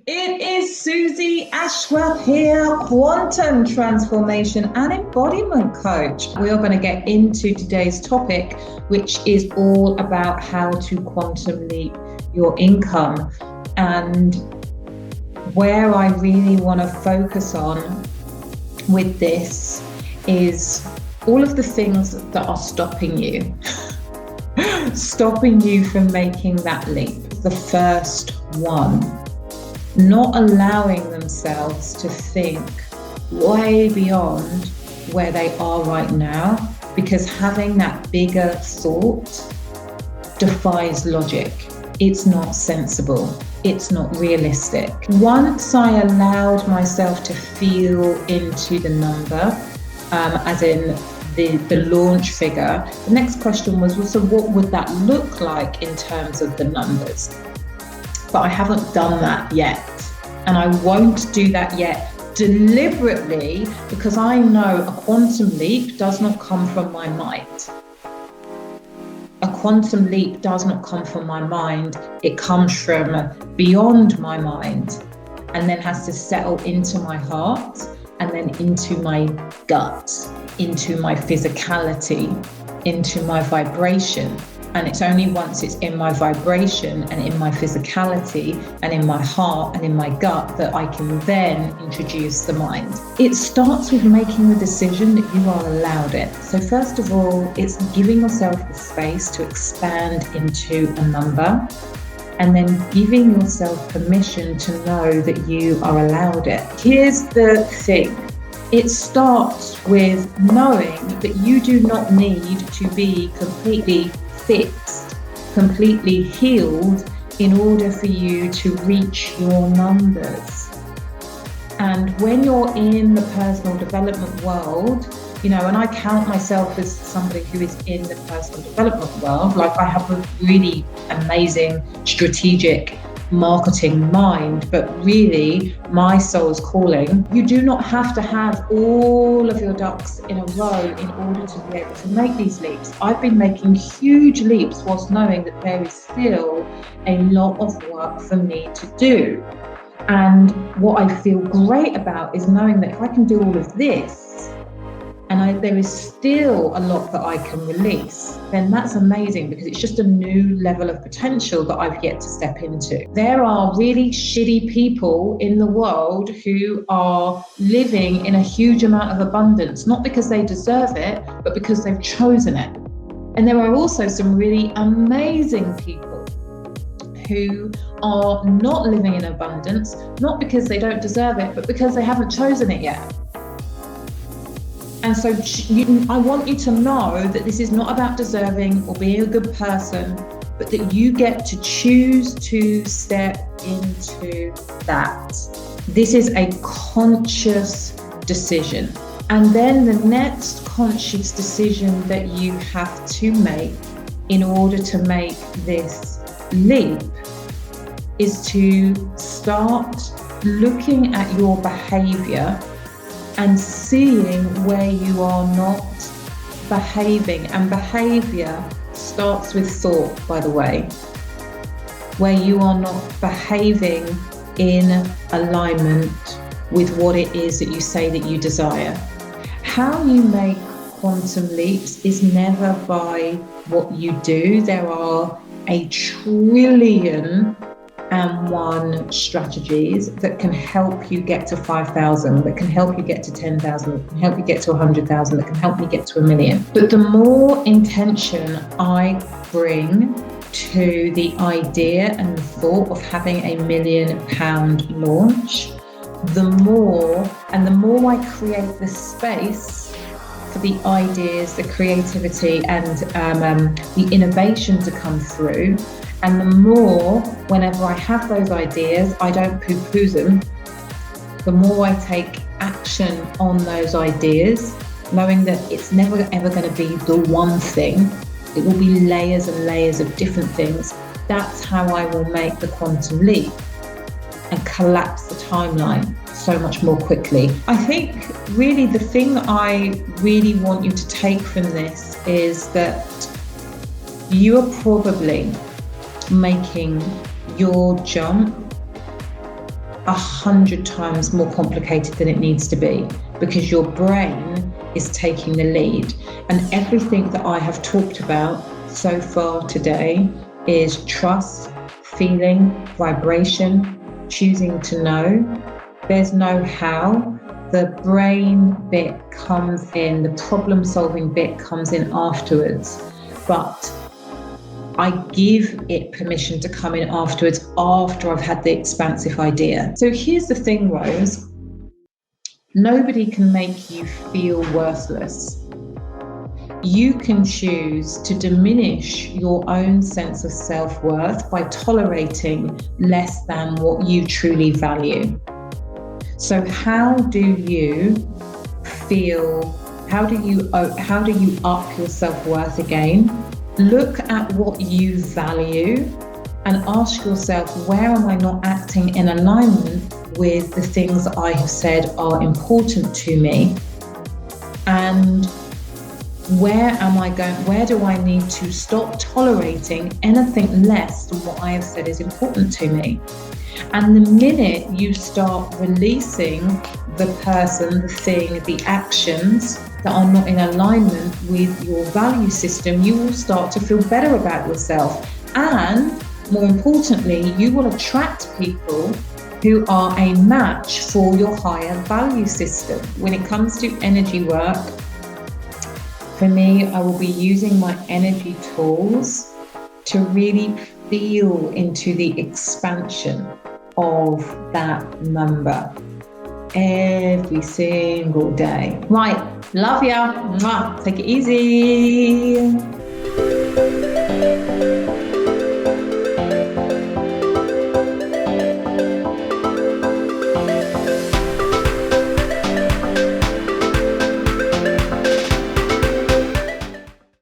It is Suzy Ashworth here, quantum transformation and embodiment coach. We are going to get into today's topic, which is all about how to quantum leap your income. And where I really want to focus on with this is all of the things that are stopping you, stopping you from making that leap. The first one, not allowing themselves to think way beyond where they are right now, because having that bigger thought defies logic. It's not sensible. It's not realistic. Once I allowed myself to feel into the number, as in the launch figure, the next question was, so what would that look like in terms of the numbers? But I haven't done that yet. And I won't do that yet deliberately, because I know a quantum leap does not come from my mind. A quantum leap does not come from my mind. It comes from beyond my mind and then has to settle into my heart and then into my gut, into my physicality, into my vibration. And it's only once it's in my vibration and in my physicality and in my heart and in my gut that I can then introduce the mind. It starts with making the decision that you are allowed it. So first of all, it's giving yourself the space to expand into a number, and then giving yourself permission to know that you are allowed it. Here's the thing. It starts with knowing that you do not need to be completely fixed, completely healed in order for you to reach your numbers. And when you're in the personal development world, and I count myself as somebody who is in the personal development world, like I have a really amazing strategic marketing mind, but really my soul's calling. You do not have to have all of your ducks in a row in order to be able to make these leaps. I've been making huge leaps whilst knowing that there is still a lot of work for me to do. And what I feel great about is knowing that if I can do all of this, and there is still a lot that I can release, then that's amazing, because it's just a new level of potential that I've yet to step into. There are really shitty people in the world who are living in a huge amount of abundance, not because they deserve it, but because they've chosen it. And there are also some really amazing people who are not living in abundance, not because they don't deserve it, but because they haven't chosen it yet. And so I want you to know that this is not about deserving or being a good person, but that you get to choose to step into that. This is a conscious decision. And then the next conscious decision that you have to make in order to make this leap is to start looking at your behavior and seeing where you are not behaving. And behavior starts with thought, by the way, where you are not behaving in alignment with what it is that you say that you desire. How you make quantum leaps is never by what you do. There are 1,000,000,001 strategies that can help you get to 5,000, that can help you get to 10,000, that can help you get to 100,000, that can help you get to 1,000,000. But the more intention I bring to the idea and the thought of having a £1,000,000 launch, the more I create the space for the ideas, the creativity and the innovation to come through. And the more, whenever I have those ideas, I don't poo-poo them. The more I take action on those ideas, knowing that it's never ever going to be the one thing. It will be layers and layers of different things. That's how I will make the quantum leap and collapse the timeline so much more quickly. I think really the thing I really want you to take from this is that you are probably making your jump 100 times more complicated than it needs to be, because your brain is taking the lead. And everything that I have talked about so far today is trust, feeling, vibration, choosing to know. There's no how. The brain bit comes in, the problem-solving bit comes in afterwards. But I give it permission to come in afterwards, after I've had the expansive idea. So here's the thing, Rose. Nobody can make you feel worthless. You can choose to diminish your own sense of self-worth by tolerating less than what you truly value. So how do you feel? How do you up your self-worth again? Look at what you value and ask yourself, where am I not acting in alignment with the things that I have said are important to me? And where do I need to stop tolerating anything less than what I have said is important to me? And the minute you start releasing the person, the thing, the actions that are not in alignment with your value system, you will start to feel better about yourself. And more importantly, you will attract people who are a match for your higher value system. When it comes to energy work, for me, I will be using my energy tools to really feel into the expansion of that number every single day. Right, love ya. Mwah. Take it easy.